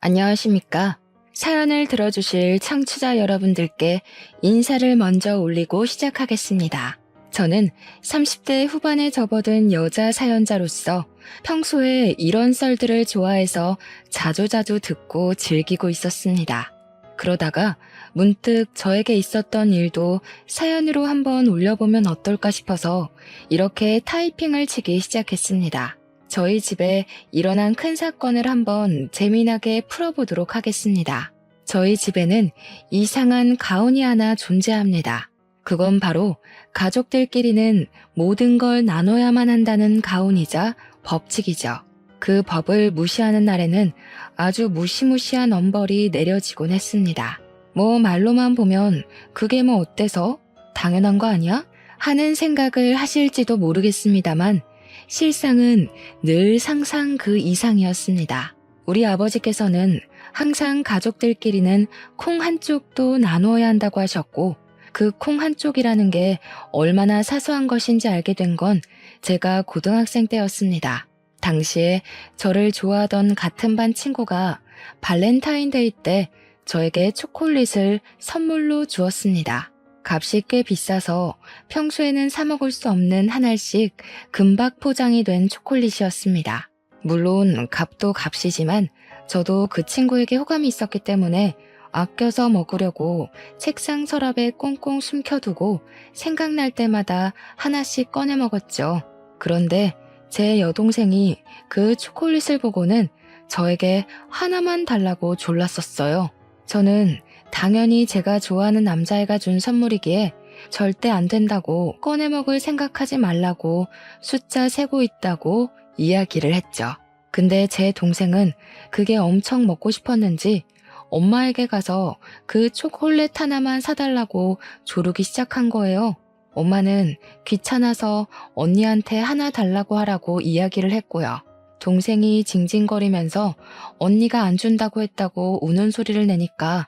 안녕하십니까? 사연을 들어주실 청취자 여러분들께 인사를 먼저 올리고 시작하겠습니다. 저는 30대 후반에 접어든 여자 사연자로서 평소에 이런 썰들을 좋아해서 자주자주 듣고 즐기고 있었습니다. 그러다가 문득 저에게 있었던 일도 사연으로 한번 올려보면 어떨까 싶어서 이렇게 타이핑을 치기 시작했습니다. 저희 집에 일어난 큰 사건을 한번 재미나게 풀어보도록 하겠습니다. 저희 집에는 이상한 가훈이 하나 존재합니다. 그건 바로 가족들끼리는 모든 걸 나눠야만 한다는 가훈이자 법칙이죠. 그 법을 무시하는 날에는 아주 무시무시한 엄벌이 내려지곤 했습니다. 뭐 말로만 보면 그게 뭐 어때서? 당연한 거 아니야? 하는 생각을 하실지도 모르겠습니다만 실상은 늘 상상 그 이상이었습니다. 우리 아버지께서는 항상 가족들끼리는 콩 한쪽도 나누어야 한다고 하셨고 그 콩 한쪽이라는 게 얼마나 사소한 것인지 알게 된 건 제가 고등학생 때였습니다. 당시에 저를 좋아하던 같은 반 친구가 발렌타인데이 때 저에게 초콜릿을 선물로 주었습니다. 값이 꽤 비싸서 평소에는 사 먹을 수 없는 한 알씩 금박 포장이 된 초콜릿이었습니다. 물론 값도 값이지만 저도 그 친구에게 호감이 있었기 때문에 아껴서 먹으려고 책상 서랍에 꽁꽁 숨겨두고 생각날 때마다 하나씩 꺼내 먹었죠. 그런데 제 여동생이 그 초콜릿을 보고는 저에게 하나만 달라고 졸랐었어요. 저는 당연히 제가 좋아하는 남자애가 준 선물이기에 절대 안 된다고 꺼내 먹을 생각하지 말라고 숫자 세고 있다고 이야기를 했죠. 근데 제 동생은 그게 엄청 먹고 싶었는지 엄마에게 가서 그 초콜릿 하나만 사달라고 조르기 시작한 거예요. 엄마는 귀찮아서 언니한테 하나 달라고 하라고 이야기를 했고요. 동생이 징징거리면서 언니가 안 준다고 했다고 우는 소리를 내니까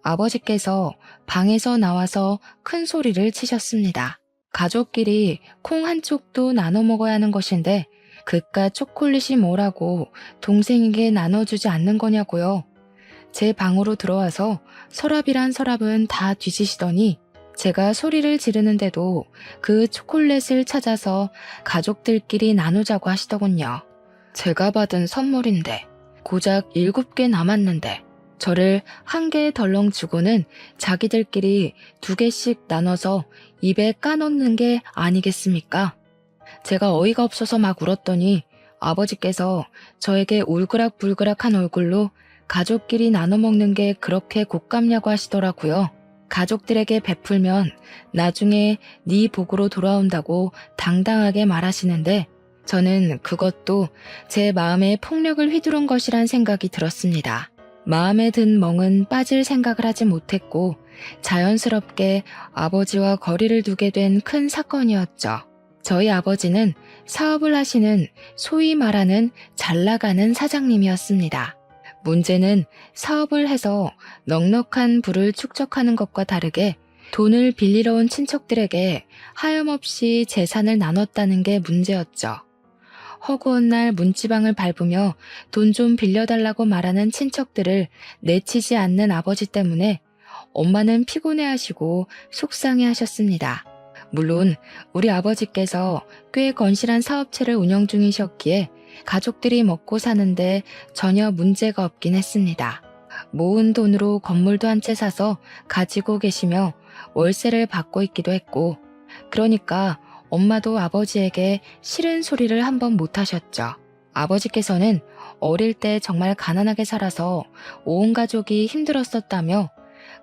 아버지께서 방에서 나와서 큰 소리를 치셨습니다. 가족끼리 콩 한쪽도 나눠 먹어야 하는 것인데 그깟 초콜릿이 뭐라고 동생에게 나눠주지 않는 거냐고요. 제 방으로 들어와서 서랍이란 서랍은 다 뒤지시더니 제가 소리를 지르는데도 그 초콜릿을 찾아서 가족들끼리 나누자고 하시더군요. 제가 받은 선물인데 고작 7개 남았는데 저를 한 개 덜렁 주고는 자기들끼리 2개씩 나눠서 입에 까놓는 게 아니겠습니까? 제가 어이가 없어서 막 울었더니 아버지께서 저에게 울그락불그락한 얼굴로 가족끼리 나눠 먹는 게 그렇게 곶감냐고 하시더라고요. 가족들에게 베풀면 나중에 네 복으로 돌아온다고 당당하게 말하시는데 저는 그것도 제 마음에 폭력을 휘두른 것이란 생각이 들었습니다. 마음에 든 멍은 빠질 생각을 하지 못했고 자연스럽게 아버지와 거리를 두게 된 큰 사건이었죠. 저희 아버지는 사업을 하시는 소위 말하는 잘나가는 사장님이었습니다. 문제는 사업을 해서 넉넉한 부를 축적하는 것과 다르게 돈을 빌리러 온 친척들에게 하염없이 재산을 나눴다는 게 문제였죠. 허구한 날 문지방을 밟으며 돈 좀 빌려달라고 말하는 친척들을 내치지 않는 아버지 때문에 엄마는 피곤해하시고 속상해하셨습니다. 물론 우리 아버지께서 꽤 건실한 사업체를 운영 중이셨기에 가족들이 먹고 사는데 전혀 문제가 없긴 했습니다. 모은 돈으로 건물도 한 채 사서 가지고 계시며 월세를 받고 있기도 했고 그러니까 엄마도 아버지에게 싫은 소리를 한번 못 하셨죠. 아버지께서는 어릴 때 정말 가난하게 살아서 온 가족이 힘들었었다며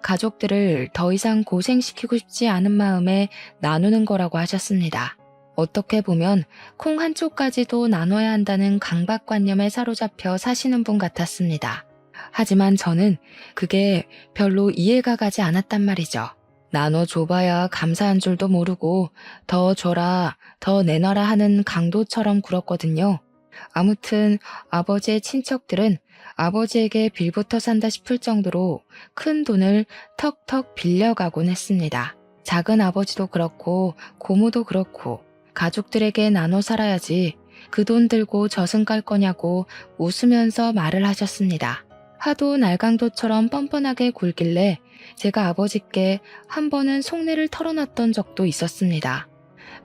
가족들을 더 이상 고생시키고 싶지 않은 마음에 나누는 거라고 하셨습니다. 어떻게 보면 콩 한쪽까지도 나눠야 한다는 강박관념에 사로잡혀 사시는 분 같았습니다. 하지만 저는 그게 별로 이해가 가지 않았단 말이죠. 나눠줘봐야 감사한 줄도 모르고 더 줘라, 더 내놔라 하는 강도처럼 굴었거든요. 아무튼 아버지의 친척들은 아버지에게 빌부터 산다 싶을 정도로 큰 돈을 턱턱 빌려가곤 했습니다. 작은 아버지도 그렇고 고모도 그렇고 가족들에게 나눠 살아야지 그 돈 들고 저승 갈 거냐고 웃으면서 말을 하셨습니다. 하도 날강도처럼 뻔뻔하게 굴길래 제가 아버지께 한 번은 속내를 털어놨던 적도 있었습니다.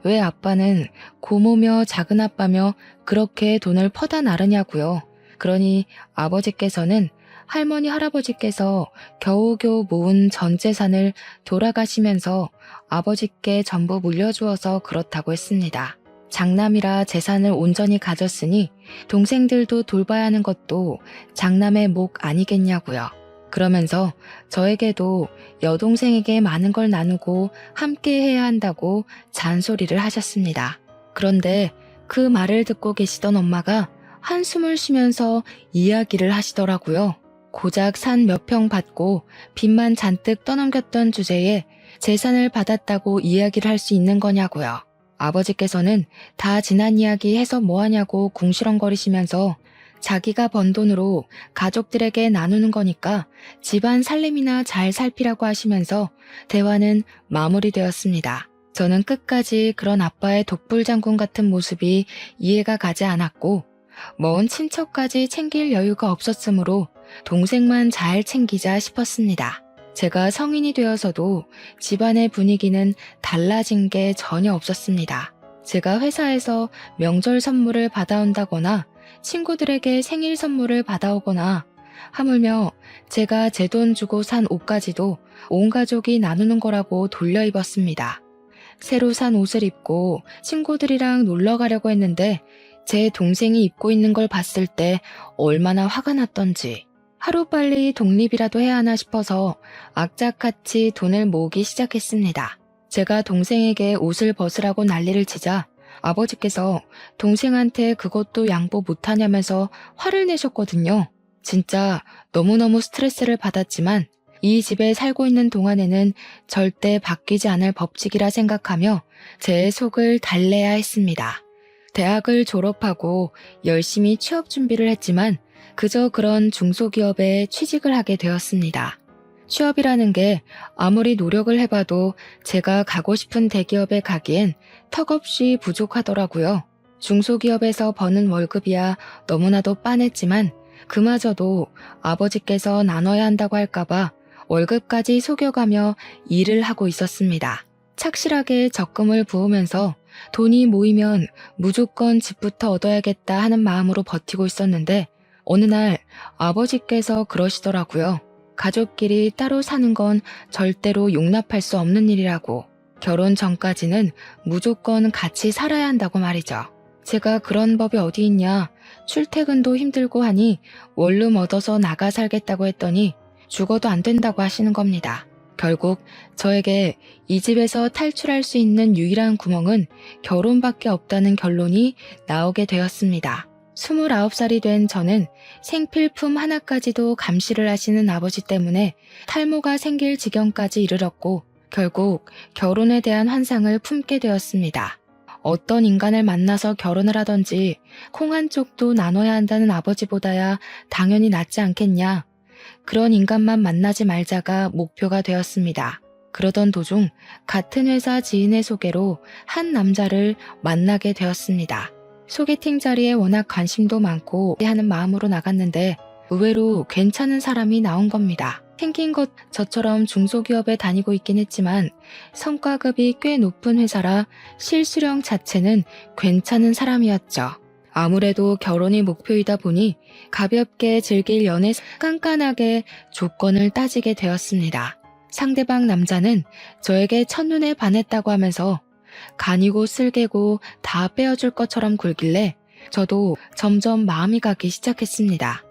왜 아빠는 고모며 작은아빠며 그렇게 돈을 퍼다 나르냐고요. 그러니 아버지께서는 할머니 할아버지께서 겨우겨우 모은 전 재산을 돌아가시면서 아버지께 전부 물려주어서 그렇다고 했습니다. 장남이라 재산을 온전히 가졌으니 동생들도 돌봐야 하는 것도 장남의 목 아니겠냐고요. 그러면서 저에게도 여동생에게 많은 걸 나누고 함께 해야 한다고 잔소리를 하셨습니다. 그런데 그 말을 듣고 계시던 엄마가 한숨을 쉬면서 이야기를 하시더라고요. 고작 산 몇 평 받고 빚만 잔뜩 떠넘겼던 주제에 재산을 받았다고 이야기를 할 수 있는 거냐고요. 아버지께서는 다 지난 이야기 해서 뭐하냐고 궁시렁거리시면서 자기가 번 돈으로 가족들에게 나누는 거니까 집안 살림이나 잘 살피라고 하시면서 대화는 마무리되었습니다. 저는 끝까지 그런 아빠의 독불장군 같은 모습이 이해가 가지 않았고 먼 친척까지 챙길 여유가 없었으므로 동생만 잘 챙기자 싶었습니다. 제가 성인이 되어서도 집안의 분위기는 달라진 게 전혀 없었습니다. 제가 회사에서 명절 선물을 받아온다거나 친구들에게 생일 선물을 받아오거나 하물며 제가 제 돈 주고 산 옷까지도 온 가족이 나누는 거라고 돌려 입었습니다. 새로 산 옷을 입고 친구들이랑 놀러 가려고 했는데 제 동생이 입고 있는 걸 봤을 때 얼마나 화가 났던지 하루빨리 독립이라도 해야 하나 싶어서 악착같이 돈을 모으기 시작했습니다. 제가 동생에게 옷을 벗으라고 난리를 치자 아버지께서 동생한테 그것도 양보 못하냐면서 화를 내셨거든요. 진짜 너무너무 스트레스를 받았지만 이 집에 살고 있는 동안에는 절대 바뀌지 않을 법칙이라 생각하며 제 속을 달래야 했습니다. 대학을 졸업하고 열심히 취업 준비를 했지만 그저 그런 중소기업에 취직을 하게 되었습니다. 취업이라는 게 아무리 노력을 해봐도 제가 가고 싶은 대기업에 가기엔 턱없이 부족하더라고요. 중소기업에서 버는 월급이야 너무나도 빤했지만 그마저도 아버지께서 나눠야 한다고 할까봐 월급까지 속여가며 일을 하고 있었습니다. 착실하게 적금을 부으면서 돈이 모이면 무조건 집부터 얻어야겠다 하는 마음으로 버티고 있었는데 어느 날 아버지께서 그러시더라고요. 가족끼리 따로 사는 건 절대로 용납할 수 없는 일이라고. 결혼 전까지는 무조건 같이 살아야 한다고 말이죠. 제가 그런 법이 어디 있냐. 출퇴근도 힘들고 하니 원룸 얻어서 나가 살겠다고 했더니 죽어도 안 된다고 하시는 겁니다. 결국 저에게 이 집에서 탈출할 수 있는 유일한 구멍은 결혼밖에 없다는 결론이 나오게 되었습니다. 29살이 된 저는 생필품 하나까지도 감시를 하시는 아버지 때문에 탈모가 생길 지경까지 이르렀고 결국 결혼에 대한 환상을 품게 되었습니다. 어떤 인간을 만나서 결혼을 하던지 콩 한 쪽도 나눠야 한다는 아버지보다야 당연히 낫지 않겠냐. 그런 인간만 만나지 말자가 목표가 되었습니다. 그러던 도중 같은 회사 지인의 소개로 한 남자를 만나게 되었습니다. 소개팅 자리에 워낙 관심도 많고 하는 마음으로 나갔는데 의외로 괜찮은 사람이 나온 겁니다. 생긴 것 저처럼 중소기업에 다니고 있긴 했지만 성과급이 꽤 높은 회사라 실수령 자체는 괜찮은 사람이었죠. 아무래도 결혼이 목표이다 보니 가볍게 즐길 연애 깐깐하게 조건을 따지게 되었습니다. 상대방 남자는 저에게 첫눈에 반했다고 하면서 간이고 쓸개고 다 빼어줄 것처럼 굴길래 저도 점점 마음이 가기 시작했습니다.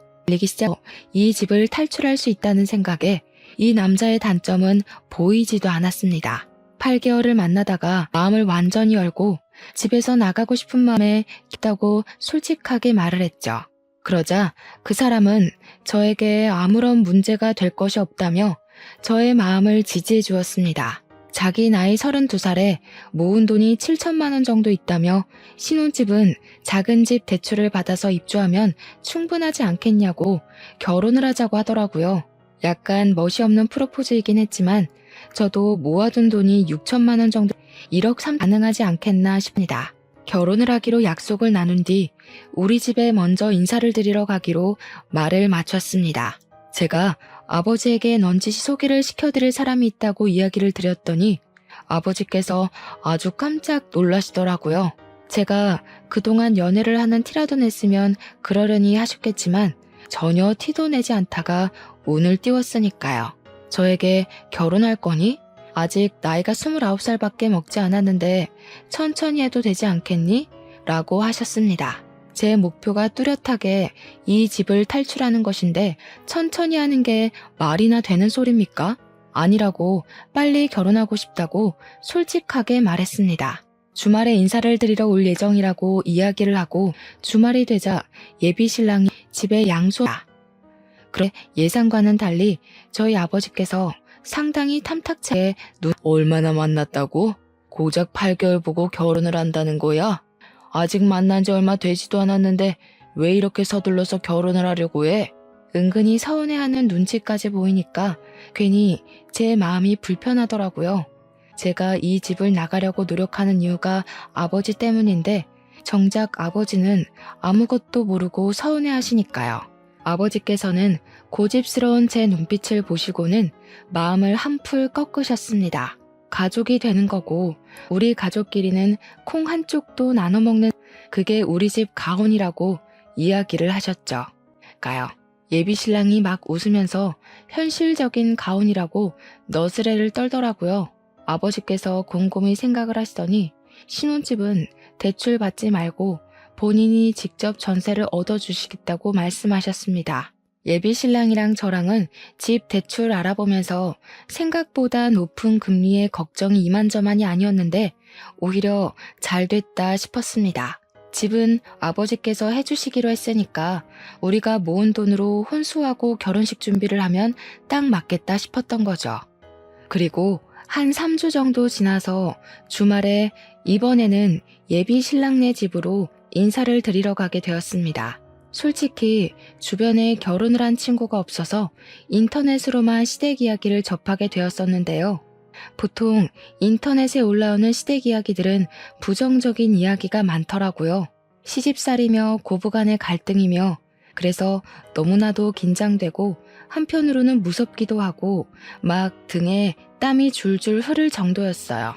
이 집을 탈출할 수 있다는 생각에 이 남자의 단점은 보이지도 않았습니다. 8개월을 만나다가 마음을 완전히 열고 집에서 나가고 싶은 마음에 있다고 솔직하게 말을 했죠. 그러자 그 사람은 저에게 아무런 문제가 될 것이 없다며 저의 마음을 지지해 주었습니다. 자기 나이 32살에 모은 돈이 7천만 원 정도 있다며 신혼집은 작은 집 대출을 받아서 입주하면 충분하지 않겠냐고 결혼을 하자고 하더라고요. 약간 멋이 없는 프로포즈이긴 했지만 저도 모아둔 돈이 6천만 원 정도 1억 3 가능하지 않겠나 싶습니다. 결혼을 하기로 약속을 나눈 뒤 우리 집에 먼저 인사를 드리러 가기로 말을 맞췄습니다. 제가 아버지에게 넌지시 소개를 시켜드릴 사람이 있다고 이야기를 드렸더니 아버지께서 아주 깜짝 놀라시더라고요. 제가 그동안 연애를 하는 티라도 냈으면 그러려니 하셨겠지만 전혀 티도 내지 않다가 운을 띄웠으니까요. 저에게 결혼할 거니? 아직 나이가 29살밖에 먹지 않았는데 천천히 해도 되지 않겠니? 라고 하셨습니다. 제 목표가 뚜렷하게 이 집을 탈출하는 것인데 천천히 하는 게 말이나 되는 소리입니까? 아니라고 빨리 결혼하고 싶다고 솔직하게 말했습니다. 주말에 인사를 드리러 올 예정이라고 이야기를 하고 주말이 되자 예비 신랑이 집에 양소다. 그래 예상과는 달리 저희 아버지께서 상당히 탐탁하게 얼마나 만났다고? 고작 8개월 보고 결혼을 한다는 거야? 아직 만난 지 얼마 되지도 않았는데 왜 이렇게 서둘러서 결혼을 하려고 해? 은근히 서운해하는 눈치까지 보이니까 괜히 제 마음이 불편하더라고요. 제가 이 집을 나가려고 노력하는 이유가 아버지 때문인데 정작 아버지는 아무것도 모르고 서운해하시니까요. 아버지께서는 고집스러운 제 눈빛을 보시고는 마음을 한풀 꺾으셨습니다. 가족이 되는 거고 우리 가족끼리는 콩 한쪽도 나눠 먹는 그게 우리 집 가혼이라고 이야기를 하셨죠. 예비 신랑이 막 웃으면서 현실적인 가혼이라고 너스레를 떨더라고요. 아버지께서 곰곰이 생각을 하시더니 신혼집은 대출 받지 말고 본인이 직접 전세를 얻어주시겠다고 말씀하셨습니다. 예비 신랑이랑 저랑은 집 대출 알아보면서 생각보다 높은 금리에 걱정이 이만저만이 아니었는데 오히려 잘 됐다 싶었습니다. 집은 아버지께서 해주시기로 했으니까 우리가 모은 돈으로 혼수하고 결혼식 준비를 하면 딱 맞겠다 싶었던 거죠. 그리고 한 3주 정도 지나서 주말에 이번에는 예비 신랑네 집으로 인사를 드리러 가게 되었습니다. 솔직히 주변에 결혼을 한 친구가 없어서 인터넷으로만 시댁 이야기를 접하게 되었었는데요. 보통 인터넷에 올라오는 시댁 이야기들은 부정적인 이야기가 많더라고요. 시집살이며 고부간의 갈등이며 그래서 너무나도 긴장되고 한편으로는 무섭기도 하고 막 등에 땀이 줄줄 흐를 정도였어요.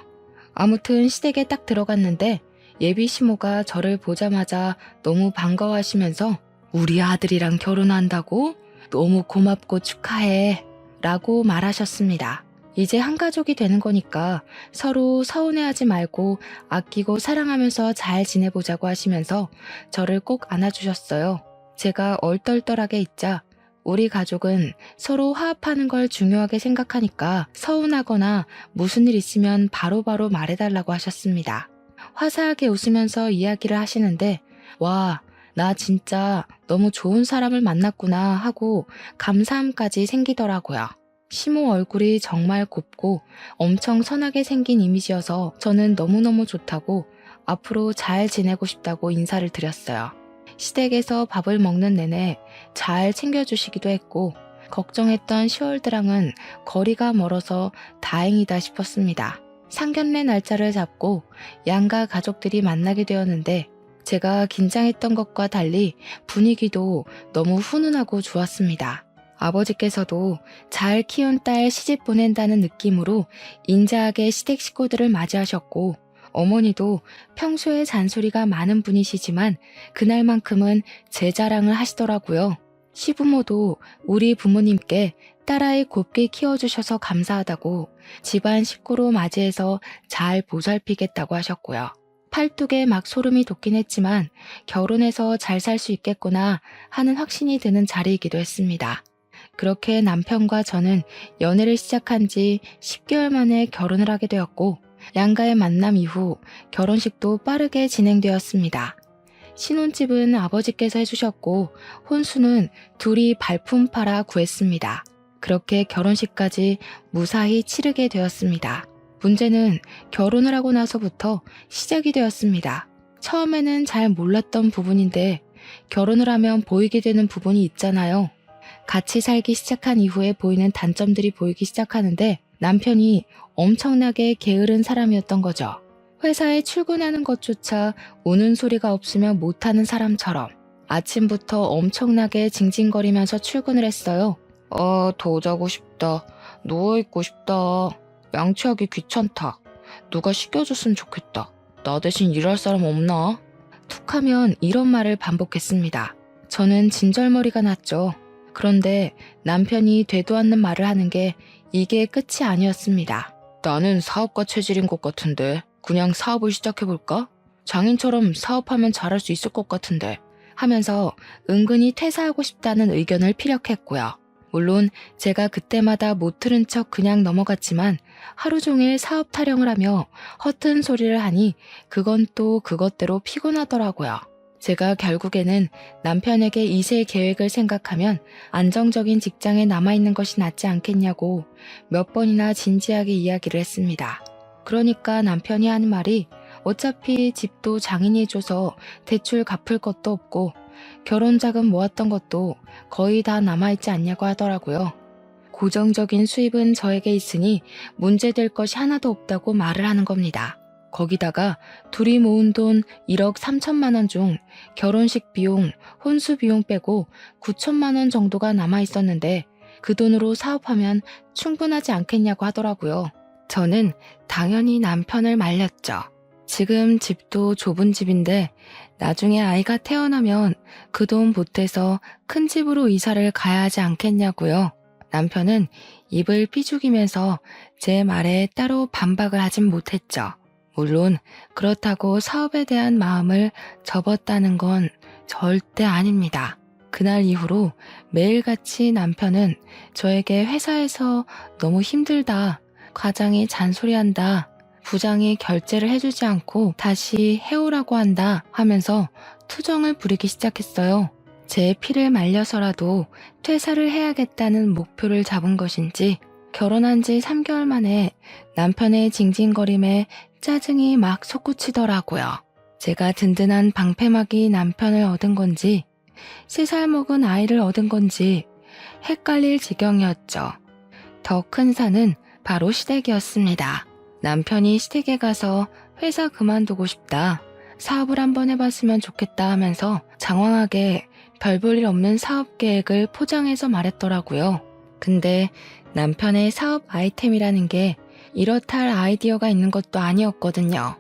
아무튼 시댁에 딱 들어갔는데 예비 시모가 저를 보자마자 너무 반가워하시면서 우리 아들이랑 결혼한다고? 너무 고맙고 축하해 라고 말하셨습니다. 이제 한 가족이 되는 거니까 서로 서운해하지 말고 아끼고 사랑하면서 잘 지내보자고 하시면서 저를 꼭 안아주셨어요. 제가 얼떨떨하게 있자 우리 가족은 서로 화합하는 걸 중요하게 생각하니까 서운하거나 무슨 일 있으면 바로바로 말해달라고 하셨습니다. 화사하게 웃으면서 이야기를 하시는데 와, 나 진짜 너무 좋은 사람을 만났구나 하고 감사함까지 생기더라고요. 시모 얼굴이 정말 곱고 엄청 선하게 생긴 이미지여서 저는 너무너무 좋다고 앞으로 잘 지내고 싶다고 인사를 드렸어요. 시댁에서 밥을 먹는 내내 잘 챙겨주시기도 했고 걱정했던 시월드랑은 거리가 멀어서 다행이다 싶었습니다. 상견례 날짜를 잡고 양가 가족들이 만나게 되었는데 제가 긴장했던 것과 달리 분위기도 너무 훈훈하고 좋았습니다. 아버지께서도 잘 키운 딸 시집 보낸다는 느낌으로 인자하게 시댁 식구들을 맞이하셨고 어머니도 평소에 잔소리가 많은 분이시지만 그날만큼은 제 자랑을 하시더라고요. 시부모도 우리 부모님께 딸아이 곱게 키워주셔서 감사하다고 집안 식구로 맞이해서 잘 보살피겠다고 하셨고요. 팔뚝에 막 소름이 돋긴 했지만 결혼해서 잘 살 수 있겠구나 하는 확신이 드는 자리이기도 했습니다. 그렇게 남편과 저는 연애를 시작한 지 10개월 만에 결혼을 하게 되었고 양가의 만남 이후 결혼식도 빠르게 진행되었습니다. 신혼집은 아버지께서 해주셨고 혼수는 둘이 발품 팔아 구했습니다. 그렇게 결혼식까지 무사히 치르게 되었습니다. 문제는 결혼을 하고 나서부터 시작이 되었습니다. 처음에는 잘 몰랐던 부분인데 결혼을 하면 보이게 되는 부분이 있잖아요. 같이 살기 시작한 이후에 보이는 단점들이 보이기 시작하는데 남편이 엄청나게 게으른 사람이었던 거죠. 회사에 출근하는 것조차 우는 소리가 없으면 못하는 사람처럼 아침부터 엄청나게 징징거리면서 출근을 했어요. 더 자고 싶다. 누워있고 싶다. 양치하기 귀찮다. 누가 시켜줬으면 좋겠다. 나 대신 일할 사람 없나? 툭 하면 이런 말을 반복했습니다. 저는 진절머리가 났죠. 그런데 남편이 되도 않는 말을 하는 게 이게 끝이 아니었습니다. 나는 사업가 체질인 것 같은데 그냥 사업을 시작해볼까? 장인처럼 사업하면 잘할 수 있을 것 같은데 하면서 은근히 퇴사하고 싶다는 의견을 피력했고요. 물론 제가 그때마다 못 들은 척 그냥 넘어갔지만 하루 종일 사업 타령을 하며 허튼 소리를 하니 그건 또 그것대로 피곤하더라고요. 제가 결국에는 남편에게 2세 계획을 생각하면 안정적인 직장에 남아있는 것이 낫지 않겠냐고 몇 번이나 진지하게 이야기를 했습니다. 그러니까 남편이 하는 말이 어차피 집도 장인이 줘서 대출 갚을 것도 없고 결혼 자금 모았던 것도 거의 다 남아있지 않냐고 하더라고요. 고정적인 수입은 저에게 있으니 문제될 것이 하나도 없다고 말을 하는 겁니다. 거기다가 둘이 모은 돈 1억 3천만 원 중 결혼식 비용, 혼수 비용 빼고 9천만 원 정도가 남아있었는데 그 돈으로 사업하면 충분하지 않겠냐고 하더라고요. 저는 당연히 남편을 말렸죠. 지금 집도 좁은 집인데 나중에 아이가 태어나면 그 돈 보태서 큰 집으로 이사를 가야 하지 않겠냐고요. 남편은 입을 삐죽이면서 제 말에 따로 반박을 하진 못했죠. 물론 그렇다고 사업에 대한 마음을 접었다는 건 절대 아닙니다. 그날 이후로 매일같이 남편은 저에게 회사에서 너무 힘들다, 과장이 잔소리한다, 부장이 결제를 해주지 않고 다시 해오라고 한다 하면서 투정을 부리기 시작했어요. 제 피를 말려서라도 퇴사를 해야겠다는 목표를 잡은 것인지 결혼한 지 3개월 만에 남편의 징징거림에 짜증이 막 솟구치더라고요. 제가 든든한 방패막이 남편을 얻은 건지 3살 먹은 아이를 얻은 건지 헷갈릴 지경이었죠. 더 큰 산은 바로 시댁이었습니다. 남편이 시댁에 가서 회사 그만두고 싶다, 사업을 한번 해봤으면 좋겠다 하면서 장황하게 별 볼 일 없는 사업 계획을 포장해서 말했더라고요. 근데 남편의 사업 아이템이라는 게 이렇다 할 아이디어가 있는 것도 아니었거든요.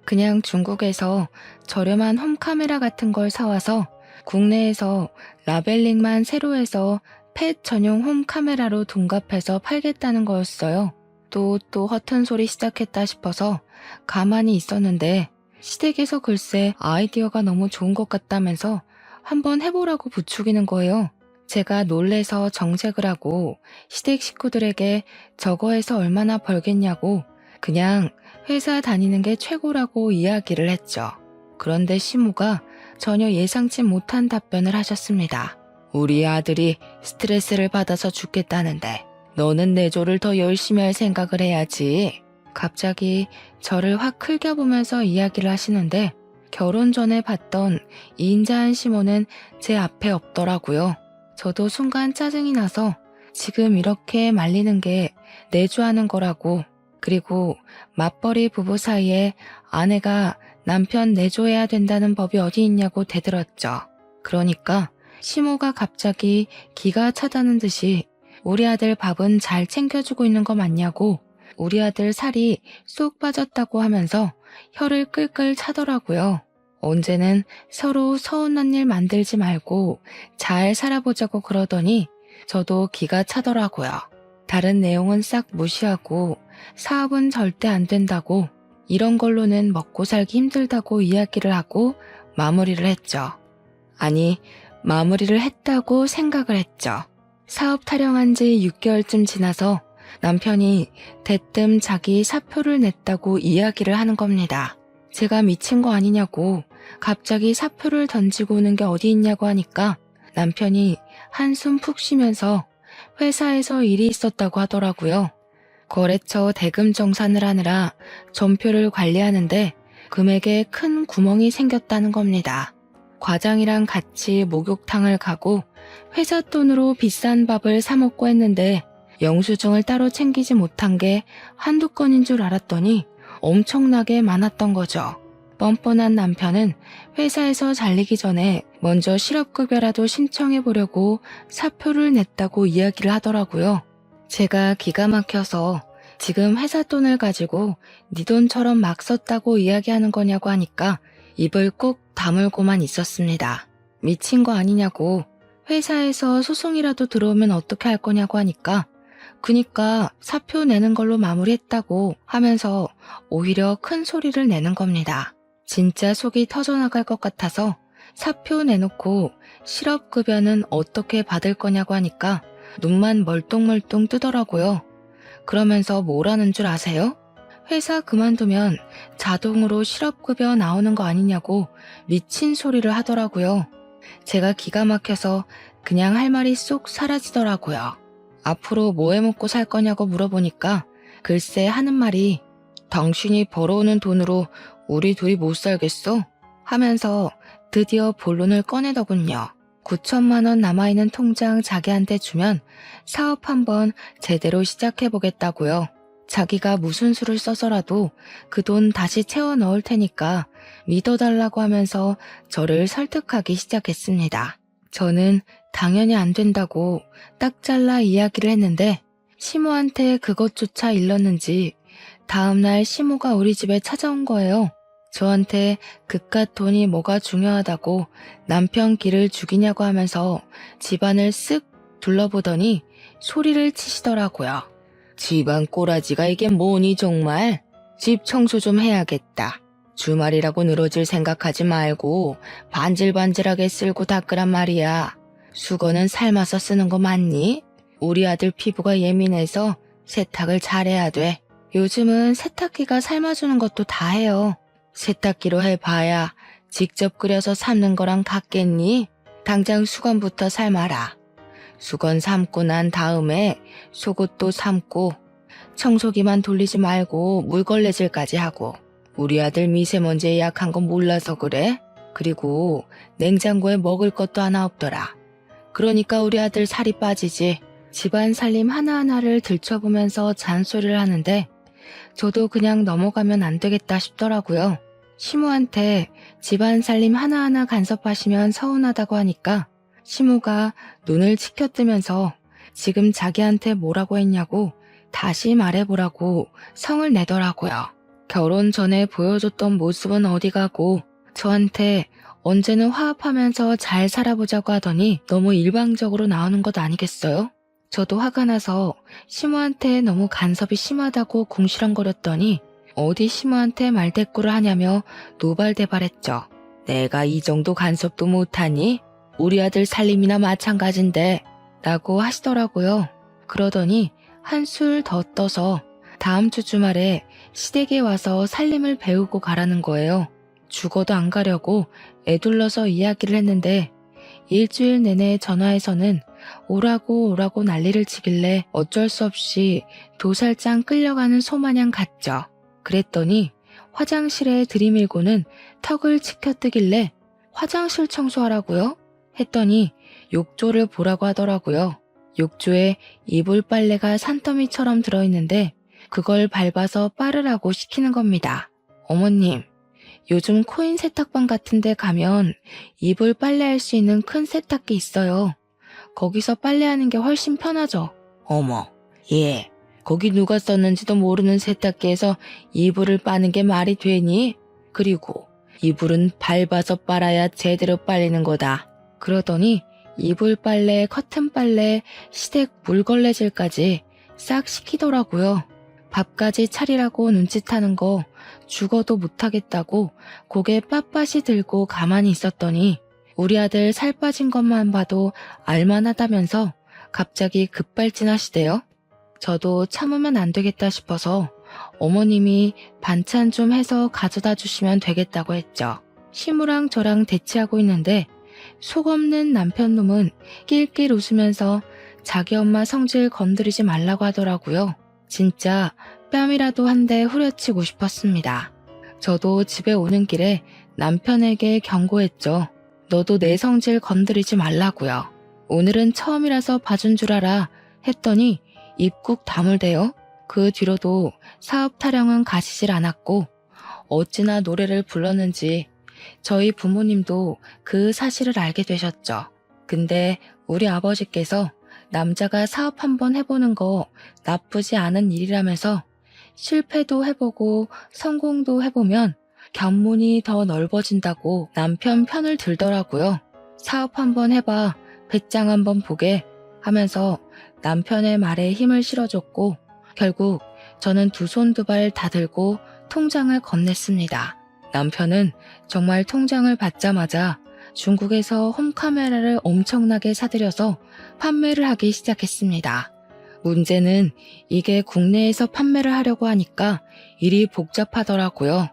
그냥 중국에서 저렴한 홈카메라 같은 걸 사와서 국내에서 라벨링만 새로 해서 펫 전용 홈카메라로 둔갑해서 팔겠다는 거였어요. 또 허튼 소리 시작했다 싶어서 가만히 있었는데 시댁에서 글쎄 아이디어가 너무 좋은 것 같다면서 한번 해보라고 부추기는 거예요. 제가 놀래서 정색을 하고 시댁 식구들에게 저거 해서 얼마나 벌겠냐고 그냥 회사 다니는 게 최고라고 이야기를 했죠. 그런데 시모가 전혀 예상치 못한 답변을 하셨습니다. 우리 아들이 스트레스를 받아서 죽겠다는데 너는 내조를 더 열심히 할 생각을 해야지. 갑자기 저를 확 흘겨보면서 이야기를 하시는데 결혼 전에 봤던 인자한 시모는 제 앞에 없더라고요. 저도 순간 짜증이 나서 지금 이렇게 말리는 게 내조하는 거라고, 그리고 맞벌이 부부 사이에 아내가 남편 내조해야 된다는 법이 어디 있냐고 대들었죠. 그러니까 시모가 갑자기 기가 차다는 듯이 우리 아들 밥은 잘 챙겨주고 있는 거 맞냐고, 우리 아들 살이 쏙 빠졌다고 하면서 혀를 끌끌 차더라고요. 언제는 서로 서운한 일 만들지 말고 잘 살아보자고 그러더니 저도 기가 차더라고요. 다른 내용은 싹 무시하고 사업은 절대 안 된다고, 이런 걸로는 먹고 살기 힘들다고 이야기를 하고 마무리를 했죠. 아니, 마무리를 했다고 생각을 했죠. 사업 타령한 지 6개월쯤 지나서 남편이 대뜸 자기 사표를 냈다고 이야기를 하는 겁니다. 제가 미친 거 아니냐고 갑자기 사표를 던지고 오는 게 어디 있냐고 하니까 남편이 한숨 푹 쉬면서 회사에서 일이 있었다고 하더라고요. 거래처 대금 정산을 하느라 전표를 관리하는데 금액에 큰 구멍이 생겼다는 겁니다. 과장이랑 같이 목욕탕을 가고 회사 돈으로 비싼 밥을 사 먹고 했는데 영수증을 따로 챙기지 못한 게 한두 건인 줄 알았더니 엄청나게 많았던 거죠. 뻔뻔한 남편은 회사에서 잘리기 전에 먼저 실업급여라도 신청해보려고 사표를 냈다고 이야기를 하더라고요. 제가 기가 막혀서 지금 회사 돈을 가지고 네 돈처럼 막 썼다고 이야기하는 거냐고 하니까 입을 꾹 다물고만 있었습니다. 미친 거 아니냐고, 회사에서 소송이라도 들어오면 어떻게 할 거냐고 하니까 그니까 사표 내는 걸로 마무리했다고 하면서 오히려 큰 소리를 내는 겁니다. 진짜 속이 터져나갈 것 같아서 사표 내놓고 실업급여는 어떻게 받을 거냐고 하니까 눈만 멀뚱멀뚱 뜨더라고요. 그러면서 뭐라는 줄 아세요? 회사 그만두면 자동으로 실업급여 나오는 거 아니냐고 미친 소리를 하더라고요. 제가 기가 막혀서 그냥 할 말이 쏙 사라지더라고요. 앞으로 뭐 해먹고 살 거냐고 물어보니까 글쎄 하는 말이 당신이 벌어오는 돈으로 우리 둘이 못 살겠어? 하면서 드디어 본론을 꺼내더군요. 9천만 원 남아있는 통장 자기한테 주면 사업 한번 제대로 시작해보겠다고요. 자기가 무슨 수를 써서라도 그 돈 다시 채워 넣을 테니까 믿어달라고 하면서 저를 설득하기 시작했습니다. 저는 당연히 안 된다고 딱 잘라 이야기를 했는데 시모한테 그것조차 일렀는지 다음날 시모가 우리 집에 찾아온 거예요. 저한테 그깟 돈이 뭐가 중요하다고 남편 길을 죽이냐고 하면서 집안을 쓱 둘러보더니 소리를 치시더라고요. 집안 꼬라지가 이게 뭐니 정말? 집 청소 좀 해야겠다. 주말이라고 늘어질 생각하지 말고 반질반질하게 쓸고 닦으란 말이야. 수건은 삶아서 쓰는 거 맞니? 우리 아들 피부가 예민해서 세탁을 잘해야 돼. 요즘은 세탁기가 삶아주는 것도 다 해요. 세탁기로 해봐야 직접 끓여서 삶는 거랑 같겠니? 당장 수건부터 삶아라. 수건 삶고 난 다음에 속옷도 삶고 청소기만 돌리지 말고 물걸레질까지 하고. 우리 아들 미세먼지에 약한 건 몰라서 그래? 그리고 냉장고에 먹을 것도 하나 없더라. 그러니까 우리 아들 살이 빠지지. 집안 살림 하나하나를 들춰보면서 잔소리를 하는데 저도 그냥 넘어가면 안 되겠다 싶더라고요. 시모한테 집안 살림 하나하나 간섭하시면 서운하다고 하니까 시모가 눈을 치켜뜨면서 지금 자기한테 뭐라고 했냐고 다시 말해보라고 성을 내더라고요. 결혼 전에 보여줬던 모습은 어디 가고 저한테 언제는 화합하면서 잘 살아보자고 하더니 너무 일방적으로 나오는 것 아니겠어요? 저도 화가 나서 시모한테 너무 간섭이 심하다고 궁시렁거렸더니 어디 시모한테 말대꾸를 하냐며 노발대발했죠. 내가 이 정도 간섭도 못하니? 우리 아들 살림이나 마찬가지인데 라고 하시더라고요. 그러더니 한술 더 떠서 다음 주 주말에 시댁에 와서 살림을 배우고 가라는 거예요. 죽어도 안 가려고 애둘러서 이야기를 했는데 일주일 내내 전화해서는 오라고 난리를 치길래 어쩔 수 없이 도살장 끌려가는 소마냥 갔죠. 그랬더니 화장실에 들이밀고는 턱을 치켜뜨길래 화장실 청소하라고요? 했더니 욕조를 보라고 하더라고요. 욕조에 이불 빨래가 산더미처럼 들어있는데 그걸 밟아서 빨으라고 시키는 겁니다. 어머님, 요즘 코인 세탁방 같은 데 가면 이불 빨래할 수 있는 큰 세탁기 있어요. 거기서 빨래하는 게 훨씬 편하죠. 어머, 예, 거기 누가 썼는지도 모르는 세탁기에서 이불을 빠는 게 말이 되니? 그리고 이불은 밟아서 빨아야 제대로 빨리는 거다. 그러더니 이불 빨래, 커튼 빨래, 시댁 물걸레질까지 싹 시키더라고요. 밥까지 차리라고 눈짓하는 거 죽어도 못하겠다고 고개 빳빳이 들고 가만히 있었더니 우리 아들 살 빠진 것만 봐도 알만하다면서 갑자기 급발진하시대요. 저도 참으면 안 되겠다 싶어서 어머님이 반찬 좀 해서 가져다 주시면 되겠다고 했죠. 시무랑 저랑 대치하고 있는데 속 없는 남편놈은 낄낄 웃으면서 자기 엄마 성질 건드리지 말라고 하더라고요. 진짜 뺨이라도 한 대 후려치고 싶었습니다. 저도 집에 오는 길에 남편에게 경고했죠. 너도 내 성질 건드리지 말라고요. 오늘은 처음이라서 봐준 줄 알아 했더니 입국 다물대요. 그 뒤로도 사업 타령은 가시질 않았고 어찌나 노래를 불렀는지 저희 부모님도 그 사실을 알게 되셨죠. 근데 우리 아버지께서 남자가 사업 한번 해보는 거 나쁘지 않은 일이라면서 실패도 해보고 성공도 해보면 견문이 더 넓어진다고 남편 편을 들더라고요. 사업 한번 해봐, 배짱 한번 보게 하면서 남편의 말에 힘을 실어줬고 결국 저는 두 손 두 발 다 들고 통장을 건넸습니다. 남편은 정말 통장을 받자마자 중국에서 홈카메라를 엄청나게 사들여서 판매를 하기 시작했습니다. 문제는 이게 국내에서 판매를 하려고 하니까 일이 복잡하더라고요.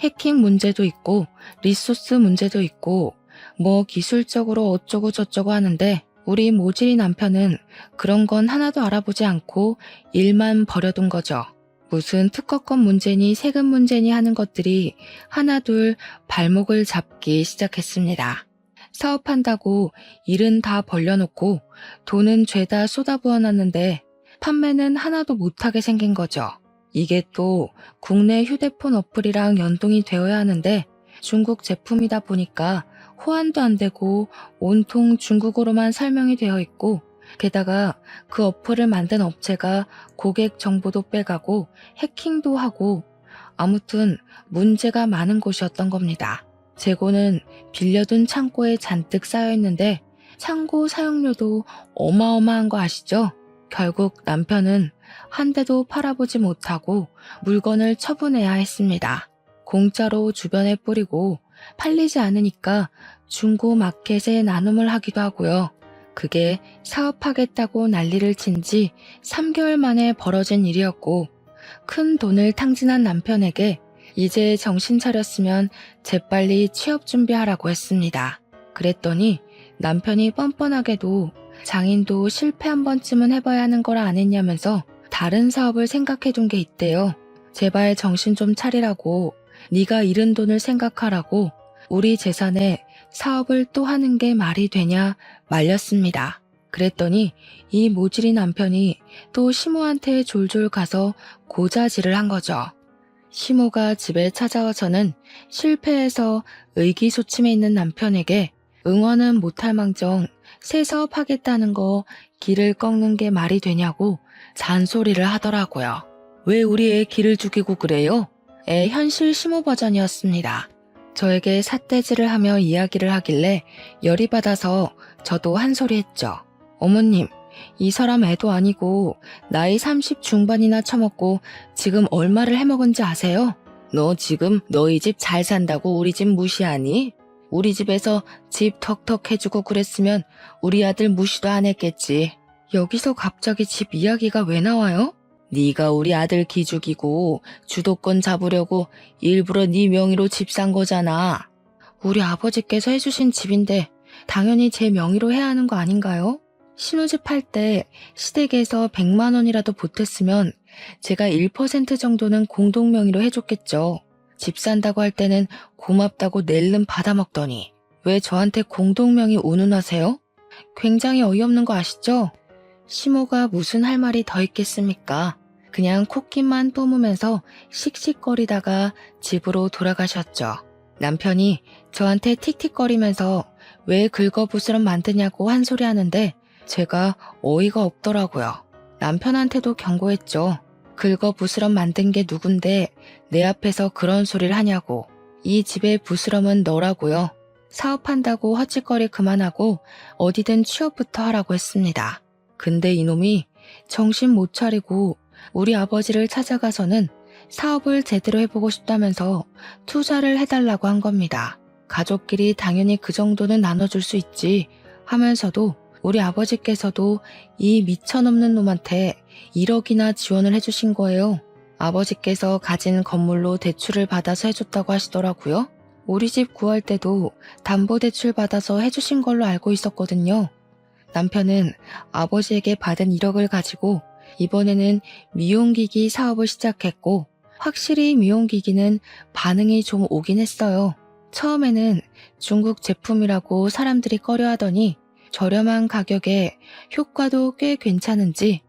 해킹 문제도 있고 리소스 문제도 있고 뭐 기술적으로 어쩌고 저쩌고 하는데 우리 모질이 남편은 그런 건 하나도 알아보지 않고 일만 벌여둔 거죠. 무슨 특허권 문제니 세금 문제니 하는 것들이 하나둘 발목을 잡기 시작했습니다. 사업한다고 일은 다 벌려놓고 돈은 죄다 쏟아부어놨는데 판매는 하나도 못하게 생긴 거죠. 이게 또 국내 휴대폰 어플이랑 연동이 되어야 하는데 중국 제품이다 보니까 호환도 안 되고 온통 중국어로만 설명이 되어 있고 게다가 그 어플을 만든 업체가 고객 정보도 빼가고 해킹도 하고 아무튼 문제가 많은 곳이었던 겁니다. 재고는 빌려둔 창고에 잔뜩 쌓여 있는데 창고 사용료도 어마어마한 거 아시죠? 결국 남편은 한 대도 팔아보지 못하고 물건을 처분해야 했습니다. 공짜로 주변에 뿌리고 팔리지 않으니까 중고 마켓에 나눔을 하기도 하고요. 그게 사업하겠다고 난리를 친 지 3개월 만에 벌어진 일이었고 큰 돈을 탕진한 남편에게 이제 정신 차렸으면 재빨리 취업 준비하라고 했습니다. 그랬더니 남편이 뻔뻔하게도 장인도 실패 한 번쯤은 해봐야 하는 거라 안 했냐면서 다른 사업을 생각해둔 게 있대요. 제발 정신 좀 차리라고, 네가 잃은 돈을 생각하라고 우리 재산에 사업을 또 하는 게 말이 되냐 말렸습니다. 그랬더니 이 모질이 남편이 또 시모한테 졸졸 가서 고자질을 한 거죠. 시모가 집에 찾아와서는 실패해서 의기소침해 있는 남편에게 응원은 못할 망정 새 사업하겠다는 거 길을 꺾는 게 말이 되냐고 잔소리를 하더라고요. 왜 우리 애 길을 죽이고 그래요? 애 현실 시모 버전이었습니다. 저에게 삿대질을 하며 이야기를 하길래 열이 받아서 저도 한 소리 했죠. 어머님, 이 사람 애도 아니고 나이 30 중반이나 처먹고 지금 얼마를 해먹은지 아세요? 너 지금 너희 집 잘 산다고 우리 집 무시하니? 우리 집에서 집 턱턱 해주고 그랬으면 우리 아들 무시도 안 했겠지. 여기서 갑자기 집 이야기가 왜 나와요? 네가 우리 아들 기죽이고 주도권 잡으려고 일부러 네 명의로 집 산 거잖아. 우리 아버지께서 해주신 집인데 당연히 제 명의로 해야 하는 거 아닌가요? 신혼집 할 때 시댁에서 100만 원이라도 보탰으면 제가 1% 정도는 공동 명의로 해줬겠죠. 집 산다고 할 때는 고맙다고 낼름 받아먹더니 왜 저한테 공동 명의 운운하세요? 굉장히 어이없는 거 아시죠? 시모가 무슨 할 말이 더 있겠습니까? 그냥 콧김만 뿜으면서 씩씩거리다가 집으로 돌아가셨죠. 남편이 저한테 틱틱거리면서 왜 긁어부스럼 만드냐고 한 소리 하는데 제가 어이가 없더라고요. 남편한테도 경고했죠. 긁어부스럼 만든 게 누군데 내 앞에서 그런 소리를 하냐고. 이 집의 부스럼은 너라고요. 사업한다고 헛짓거리 그만하고 어디든 취업부터 하라고 했습니다. 근데 이놈이 정신 못 차리고 우리 아버지를 찾아가서는 사업을 제대로 해보고 싶다면서 투자를 해달라고 한 겁니다. 가족끼리 당연히 그 정도는 나눠줄 수 있지 하면서도 우리 아버지께서도 이 미쳐넘는 놈한테 1억이나 지원을 해주신 거예요. 아버지께서 가진 건물로 대출을 받아서 해줬다고 하시더라고요. 우리 집 구할 때도 담보대출 받아서 해주신 걸로 알고 있었거든요. 남편은 아버지에게 받은 1억을 가지고 이번에는 미용기기 사업을 시작했고 확실히 미용기기는 반응이 좀 오긴 했어요. 처음에는 중국 제품이라고 사람들이 꺼려하더니 저렴한 가격에 효과도 꽤 괜찮은지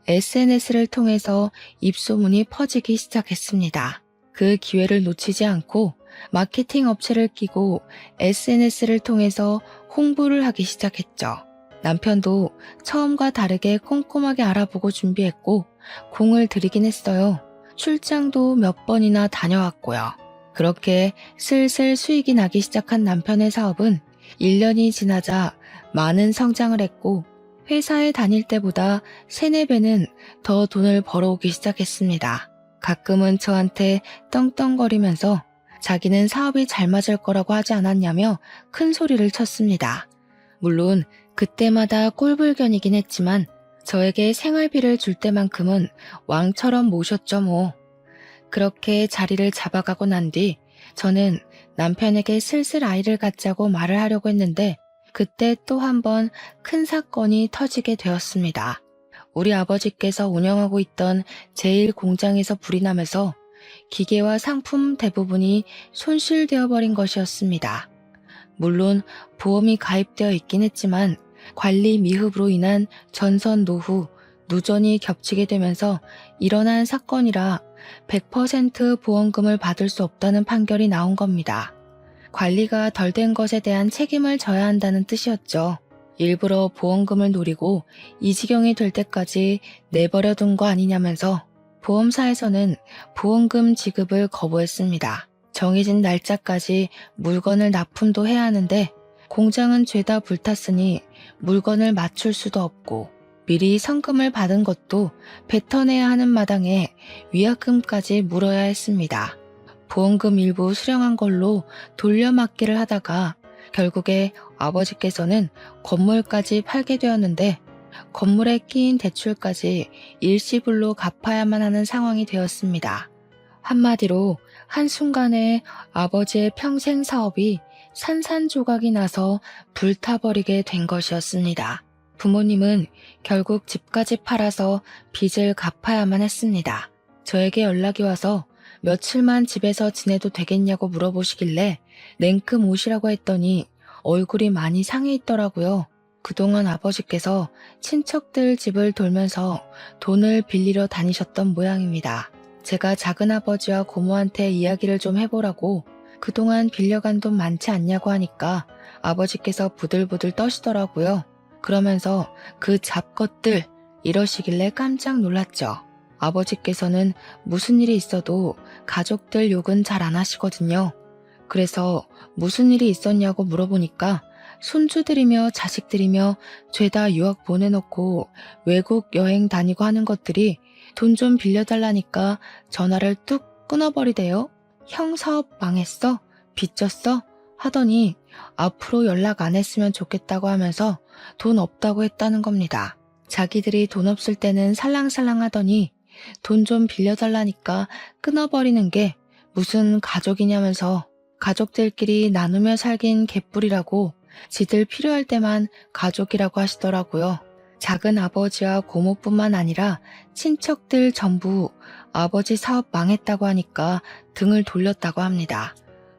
SNS를 통해서 입소문이 퍼지기 시작했습니다. 그 기회를 놓치지 않고 마케팅 업체를 끼고 SNS를 통해서 홍보를 하기 시작했죠. 남편도 처음과 다르게 꼼꼼하게 알아보고 준비했고 공을 들이긴 했어요. 출장도 몇 번이나 다녀왔고요. 그렇게 슬슬 수익이 나기 시작한 남편의 사업은 1년이 지나자 많은 성장을 했고 회사에 다닐 때보다 3, 4배는 더 돈을 벌어오기 시작했습니다. 가끔은 저한테 떵떵거리면서 자기는 사업이 잘 맞을 거라고 하지 않았냐며 큰 소리를 쳤습니다. 물론 그때마다 꼴불견이긴 했지만 저에게 생활비를 줄 때만큼은 왕처럼 모셨죠 뭐. 그렇게 자리를 잡아가고 난 뒤 저는 남편에게 슬슬 아이를 갖자고 말을 하려고 했는데 그때 또 한 번 큰 사건이 터지게 되었습니다. 우리 아버지께서 운영하고 있던 제1공장에서 불이 나면서 기계와 상품 대부분이 손실되어 버린 것이었습니다. 물론 보험이 가입되어 있긴 했지만 관리 미흡으로 인한 전선 노후, 누전이 겹치게 되면서 일어난 사건이라 100% 보험금을 받을 수 없다는 판결이 나온 겁니다. 관리가 덜 된 것에 대한 책임을 져야 한다는 뜻이었죠. 일부러 보험금을 노리고 이 지경이 될 때까지 내버려 둔 거 아니냐면서 보험사에서는 보험금 지급을 거부했습니다. 정해진 날짜까지 물건을 납품도 해야 하는데 공장은 죄다 불탔으니 물건을 맞출 수도 없고 미리 성금을 받은 것도 뱉어내야 하는 마당에 위약금까지 물어야 했습니다. 보험금 일부 수령한 걸로 돌려막기를 하다가 결국에 아버지께서는 건물까지 팔게 되었는데 건물에 끼인 대출까지 일시불로 갚아야만 하는 상황이 되었습니다. 한마디로 한순간에 아버지의 평생 사업이 산산조각이 나서 불타버리게 된 것이었습니다. 부모님은 결국 집까지 팔아서 빚을 갚아야만 했습니다. 저에게 연락이 와서 며칠만 집에서 지내도 되겠냐고 물어보시길래 냉큼 오시라고 했더니 얼굴이 많이 상해 있더라고요. 그동안 아버지께서 친척들 집을 돌면서 돈을 빌리러 다니셨던 모양입니다. 제가 작은아버지와 고모한테 이야기를 좀 해보라고 그동안 빌려간 돈 많지 않냐고 하니까 아버지께서 부들부들 떠시더라고요. 그러면서 그 잡것들 이러시길래 깜짝 놀랐죠. 아버지께서는 무슨 일이 있어도 가족들 욕은 잘 안 하시거든요. 그래서 무슨 일이 있었냐고 물어보니까 손주들이며 자식들이며 죄다 유학 보내놓고 외국 여행 다니고 하는 것들이 돈 좀 빌려달라니까 전화를 뚝 끊어버리대요. 형 사업 망했어? 빚졌어? 하더니 앞으로 연락 안 했으면 좋겠다고 하면서 돈 없다고 했다는 겁니다. 자기들이 돈 없을 때는 살랑살랑 하더니 돈 좀 빌려달라니까 끊어버리는 게 무슨 가족이냐면서 가족들끼리 나누며 살긴 개뿔이라고 지들 필요할 때만 가족이라고 하시더라고요. 작은 아버지와 고모뿐만 아니라 친척들 전부 아버지 사업 망했다고 하니까 등을 돌렸다고 합니다.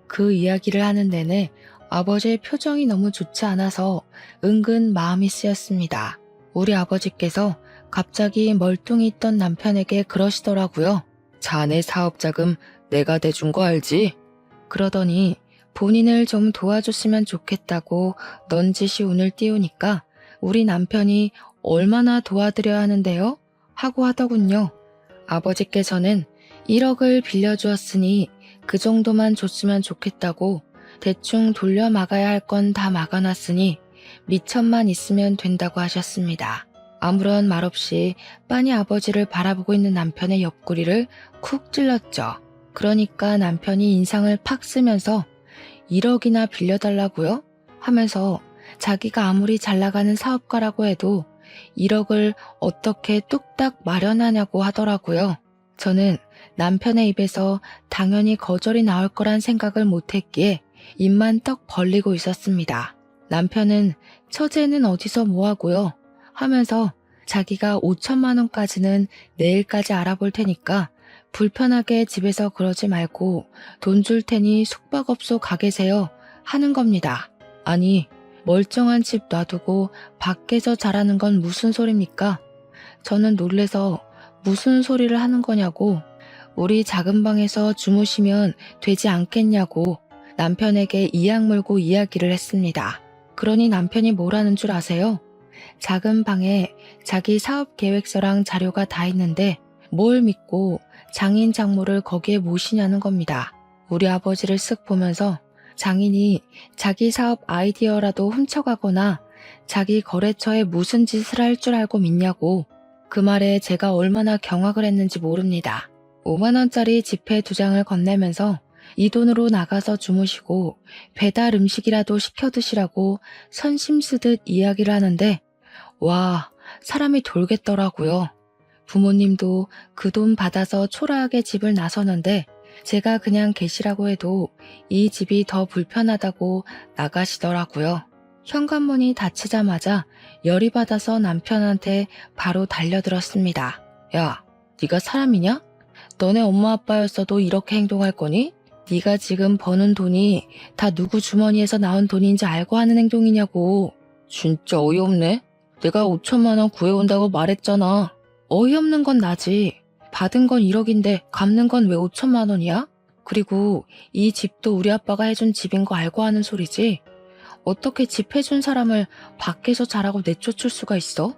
그 이야기를 하는 내내 아버지의 표정이 너무 좋지 않아서 은근 마음이 쓰였습니다. 우리 아버지께서 갑자기 멀뚱히 있던 남편에게 그러시더라고요. 자네 사업 자금 내가 대준 거 알지? 그러더니 본인을 좀 도와줬으면 좋겠다고 넌지시 운을 띄우니까 우리 남편이 얼마나 도와드려야 하는데요? 하고 하더군요. 아버지께서는 1억을 빌려주었으니 그 정도만 줬으면 좋겠다고 대충 돌려 막아야 할 건 다 막아놨으니 미천만 있으면 된다고 하셨습니다. 아무런 말 없이 빤히 아버지를 바라보고 있는 남편의 옆구리를 쿡 찔렀죠. 그러니까 남편이 인상을 팍 쓰면서 1억이나 빌려달라고요? 하면서 자기가 아무리 잘나가는 사업가라고 해도 1억을 어떻게 뚝딱 마련하냐고 하더라고요. 저는 남편의 입에서 당연히 거절이 나올 거란 생각을 못했기에 입만 떡 벌리고 있었습니다. 남편은 처제는 어디서 뭐하고요? 하면서 자기가 5천만 원까지는 내일까지 알아볼 테니까 불편하게 집에서 그러지 말고 돈 줄 테니 숙박업소 가 계세요 하는 겁니다. 아니 멀쩡한 집 놔두고 밖에서 자라는 건 무슨 소리입니까? 저는 놀래서 무슨 소리를 하는 거냐고 우리 작은 방에서 주무시면 되지 않겠냐고 남편에게 이악 물고 이야기를 했습니다. 그러니 남편이 뭐라는 줄 아세요? 작은 방에 자기 사업 계획서랑 자료가 다 있는데 뭘 믿고 장인 장모를 거기에 모시냐는 겁니다. 우리 아버지를 쓱 보면서 장인이 자기 사업 아이디어라도 훔쳐가거나 자기 거래처에 무슨 짓을 할 줄 알고 믿냐고. 그 말에 제가 얼마나 경악을 했는지 모릅니다. 5만 원짜리 지폐 2장을 건네면서 이 돈으로 나가서 주무시고 배달 음식이라도 시켜 드시라고 선심 쓰듯 이야기를 하는데 와, 사람이 돌겠더라고요. 부모님도 그 돈 받아서 초라하게 집을 나서는데 제가 그냥 계시라고 해도 이 집이 더 불편하다고 나가시더라고요. 현관문이 닫히자마자 열이 받아서 남편한테 바로 달려들었습니다. 야, 네가 사람이냐? 너네 엄마 아빠였어도 이렇게 행동할 거니? 네가 지금 버는 돈이 다 누구 주머니에서 나온 돈인지 알고 하는 행동이냐고. 진짜 어이없네. 내가 5천만 원 구해온다고 말했잖아. 어이없는 건 나지. 받은 건 1억인데 갚는 건 왜 5천만 원이야? 그리고 이 집도 우리 아빠가 해준 집인 거 알고 하는 소리지? 어떻게 집 해준 사람을 밖에서 자라고 내쫓을 수가 있어?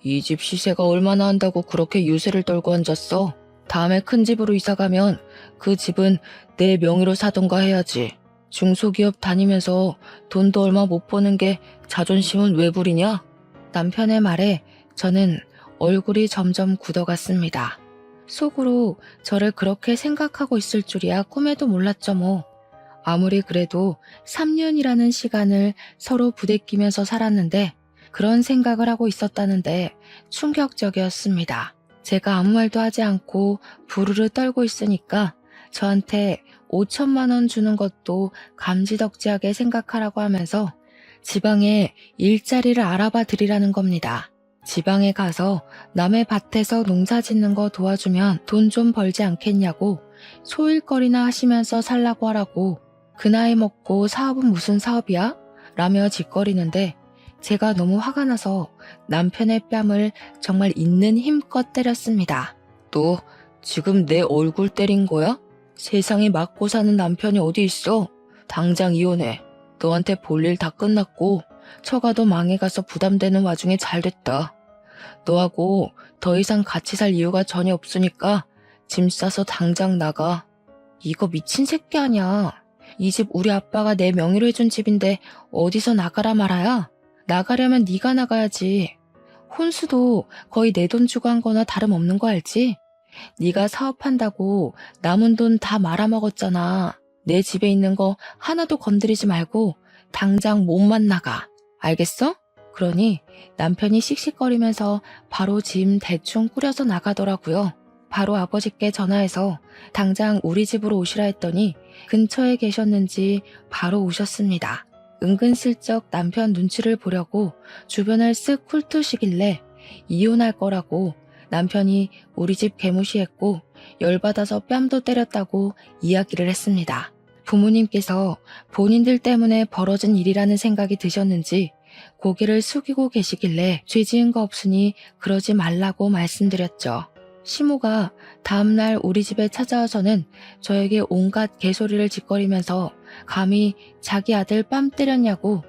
이 집 시세가 얼마나 한다고 그렇게 유세를 떨고 앉았어? 다음에 큰 집으로 이사가면 그 집은 내 명의로 사던가 해야지. 중소기업 다니면서 돈도 얼마 못 버는 게 자존심은 왜 부리냐? 남편의 말에 저는 얼굴이 점점 굳어갔습니다. 속으로 저를 그렇게 생각하고 있을 줄이야 꿈에도 몰랐죠 뭐. 아무리 그래도 3년이라는 시간을 서로 부대끼면서 살았는데 그런 생각을 하고 있었다는데 충격적이었습니다. 제가 아무 말도 하지 않고 부르르 떨고 있으니까 저한테 5천만 원 주는 것도 감지덕지하게 생각하라고 하면서 지방에 일자리를 알아봐 드리라는 겁니다. 지방에 가서 남의 밭에서 농사 짓는 거 도와주면 돈 좀 벌지 않겠냐고 소일거리나 하시면서 살라고 하라고. 그 나이 먹고 사업은 무슨 사업이야? 라며 짓거리는데 제가 너무 화가 나서 남편의 뺨을 정말 있는 힘껏 때렸습니다. 너 지금 내 얼굴 때린 거야? 세상에 맞고 사는 남편이 어디 있어? 당장 이혼해. 너한테 볼 일 다 끝났고 처가도 망해가서 부담되는 와중에 잘 됐다. 너하고 더 이상 같이 살 이유가 전혀 없으니까 짐 싸서 당장 나가. 이거 미친 새끼 아니야. 이 집 우리 아빠가 내 명의로 해준 집인데 어디서 나가라 말아야? 나가려면 네가 나가야지. 혼수도 거의 내 돈 주고 한 거나 다름없는 거 알지? 네가 사업한다고 남은 돈 다 말아먹었잖아. 내 집에 있는 거 하나도 건드리지 말고 당장 몸만 나가. 알겠어? 그러니 남편이 씩씩거리면서 바로 짐 대충 꾸려서 나가더라고요. 바로 아버지께 전화해서 당장 우리 집으로 오시라 했더니 근처에 계셨는지 바로 오셨습니다. 은근슬쩍 남편 눈치를 보려고 주변을 쓱 훑으시길래 이혼할 거라고 남편이 우리 집 개무시했고 열받아서 뺨도 때렸다고 이야기를 했습니다. 부모님께서 본인들 때문에 벌어진 일이라는 생각이 드셨는지 고개를 숙이고 계시길래 죄 지은 거 없으니 그러지 말라고 말씀드렸죠. 시모가 다음날 우리 집에 찾아와서는 저에게 온갖 개소리를 짓거리면서 감히 자기 아들 뺨 때렸냐고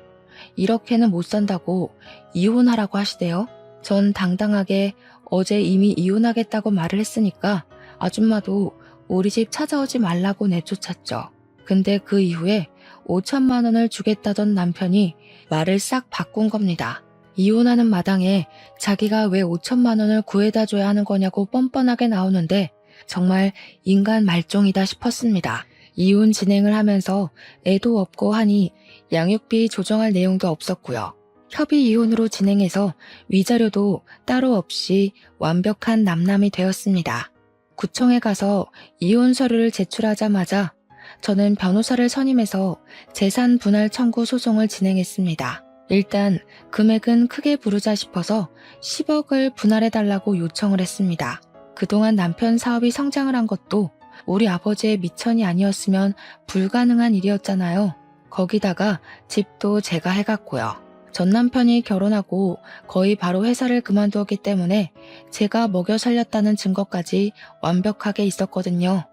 이렇게는 못 산다고 이혼하라고 하시대요. 전 당당하게 어제 이미 이혼하겠다고 말을 했으니까 아줌마도 우리 집 찾아오지 말라고 내쫓았죠. 근데 그 이후에 5천만 원을 주겠다던 남편이 말을 싹 바꾼 겁니다. 이혼하는 마당에 자기가 왜 5천만 원을 구해다 줘야 하는 거냐고 뻔뻔하게 나오는데 정말 인간 말종이다 싶었습니다. 이혼 진행을 하면서 애도 없고 하니 양육비 조정할 내용도 없었고요. 협의 이혼으로 진행해서 위자료도 따로 없이 완벽한 남남이 되었습니다. 구청에 가서 이혼 서류를 제출하자마자 저는 변호사를 선임해서 재산 분할 청구 소송을 진행했습니다. 일단 금액은 크게 부르자 싶어서 10억을 분할해달라고 요청을 했습니다. 그동안 남편 사업이 성장을 한 것도 우리 아버지의 미천이 아니었으면 불가능한 일이었잖아요. 거기다가 집도 제가 해갔고요. 전 남편이 결혼하고 거의 바로 회사를 그만두었기 때문에 제가 먹여 살렸다는 증거까지 완벽하게 있었거든요.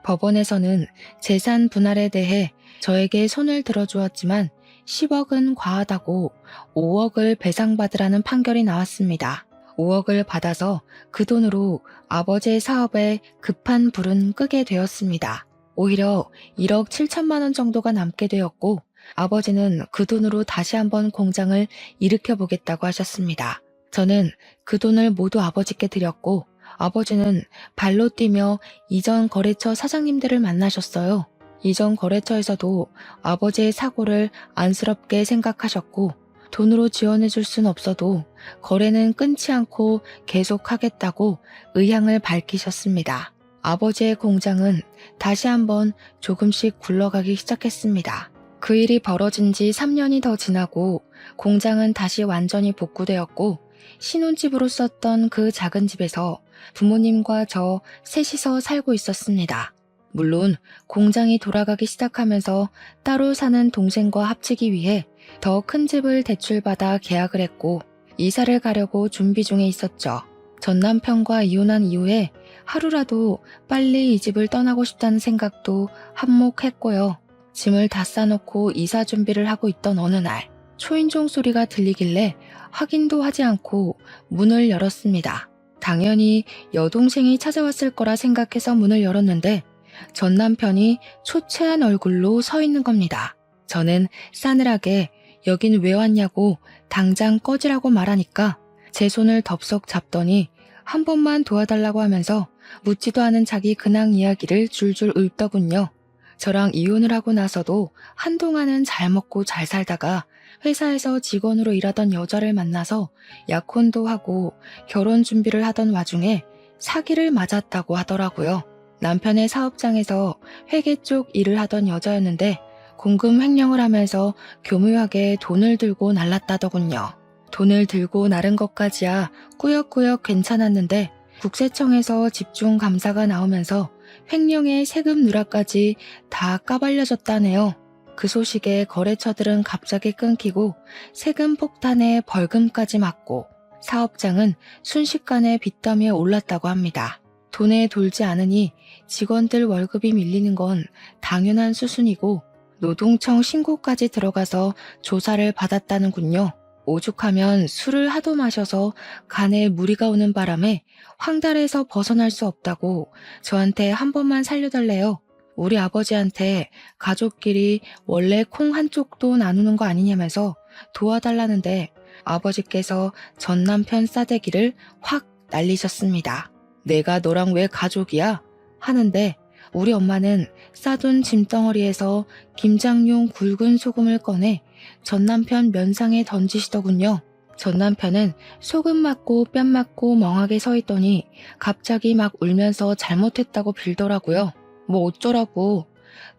법원에서는 재산 분할에 대해 저에게 손을 들어주었지만 10억은 과하다고 5억을 배상받으라는 판결이 나왔습니다. 5억을 받아서 그 돈으로 아버지의 사업에 급한 불은 끄게 되었습니다. 오히려 1억 7천만 원 정도가 남게 되었고 아버지는 그 돈으로 다시 한번 공장을 일으켜 보겠다고 하셨습니다. 저는 그 돈을 모두 아버지께 드렸고 아버지는 발로 뛰며 이전 거래처 사장님들을 만나셨어요. 이전 거래처에서도 아버지의 사고를 안쓰럽게 생각하셨고 돈으로 지원해 줄 순 없어도 거래는 끊지 않고 계속하겠다고 의향을 밝히셨습니다. 아버지의 공장은 다시 한번 조금씩 굴러가기 시작했습니다. 그 일이 벌어진 지 3년이 더 지나고 공장은 다시 완전히 복구되었고 신혼집으로 썼던 그 작은 집에서 부모님과 저 셋이서 살고 있었습니다. 물론 공장이 돌아가기 시작하면서 따로 사는 동생과 합치기 위해 더 큰 집을 대출받아 계약을 했고 이사를 가려고 준비 중에 있었죠. 전 남편과 이혼한 이후에 하루라도 빨리 이 집을 떠나고 싶다는 생각도 한몫했고요. 짐을 다 싸놓고 이사 준비를 하고 있던 어느 날 초인종 소리가 들리길래 확인도 하지 않고 문을 열었습니다. 당연히 여동생이 찾아왔을 거라 생각해서 문을 열었는데 전 남편이 초췌한 얼굴로 서 있는 겁니다. 저는 싸늘하게 여긴 왜 왔냐고 당장 꺼지라고 말하니까 제 손을 덥석 잡더니 한 번만 도와달라고 하면서 묻지도 않은 자기 근황 이야기를 줄줄 읊더군요. 저랑 이혼을 하고 나서도 한동안은 잘 먹고 잘 살다가 회사에서 직원으로 일하던 여자를 만나서 약혼도 하고 결혼 준비를 하던 와중에 사기를 맞았다고 하더라고요. 남편의 사업장에서 회계 쪽 일을 하던 여자였는데 공금 횡령을 하면서 교묘하게 돈을 들고 날랐다더군요. 돈을 들고 나른 것까지야 꾸역꾸역 괜찮았는데 국세청에서 집중감사가 나오면서 횡령의 세금 누락까지 다 까발려졌다네요. 그 소식에 거래처들은 갑자기 끊기고 세금 폭탄에 벌금까지 맞고 사업장은 순식간에 빚더미에 올랐다고 합니다. 돈에 돌지 않으니 직원들 월급이 밀리는 건 당연한 수순이고 노동청 신고까지 들어가서 조사를 받았다는군요. 오죽하면 술을 하도 마셔서 간에 무리가 오는 바람에 황달에서 벗어날 수 없다고 저한테 한 번만 살려달래요. 우리 아버지한테 가족끼리 원래 콩 한쪽도 나누는 거 아니냐면서 도와달라는데 아버지께서 전 남편 싸대기를 확 날리셨습니다. 내가 너랑 왜 가족이야? 하는데 우리 엄마는 싸둔 짐덩어리에서 김장용 굵은 소금을 꺼내 전 남편 면상에 던지시더군요. 전 남편은 소금 맞고 뺨 맞고 멍하게 서 있더니 갑자기 막 울면서 잘못했다고 빌더라고요. 뭐 어쩌라고.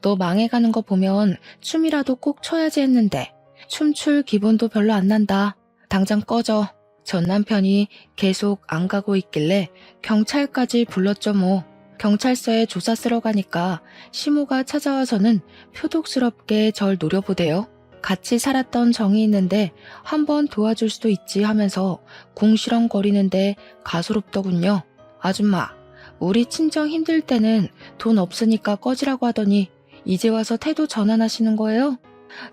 너 망해가는 거 보면 춤이라도 꼭 춰야지 했는데 춤출 기분도 별로 안 난다. 당장 꺼져. 전 남편이 계속 안 가고 있길래 경찰까지 불렀죠 뭐. 경찰서에 조사 쓰러 가니까 시모가 찾아와서는 표독스럽게 절 노려보대요. 같이 살았던 정이 있는데 한번 도와줄 수도 있지 하면서 궁시렁거리는데 가소롭더군요. 아줌마, 우리 친정 힘들 때는 돈 없으니까 꺼지라고 하더니 이제 와서 태도 전환하시는 거예요?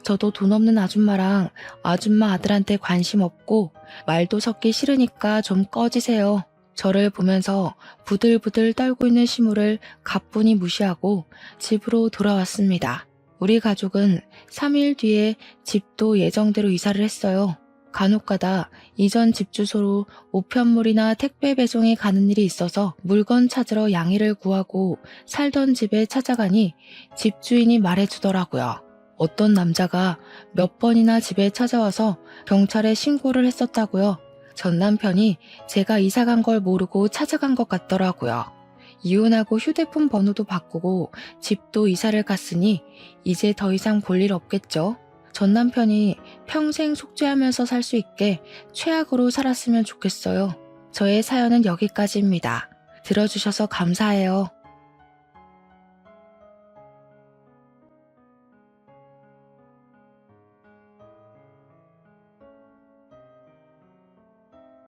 저도 돈 없는 아줌마랑 아줌마 아들한테 관심 없고 말도 섞기 싫으니까 좀 꺼지세요. 저를 보면서 부들부들 떨고 있는 시무를 가뿐히 무시하고 집으로 돌아왔습니다. 우리 가족은 3일 뒤에 집도 예정대로 이사를 했어요. 간혹가다 이전 집 주소로 우편물이나 택배 배송이 가는 일이 있어서 물건 찾으러 양해를 구하고 살던 집에 찾아가니 집주인이 말해주더라고요. 어떤 남자가 몇 번이나 집에 찾아와서 경찰에 신고를 했었다고요. 전 남편이 제가 이사 간 걸 모르고 찾아간 것 같더라고요. 이혼하고 휴대폰 번호도 바꾸고 집도 이사를 갔으니 이제 더 이상 볼 일 없겠죠. 전 남편이 평생 속죄하면서 살 수 있게 최악으로 살았으면 좋겠어요. 저의 사연은 여기까지입니다. 들어주셔서 감사해요.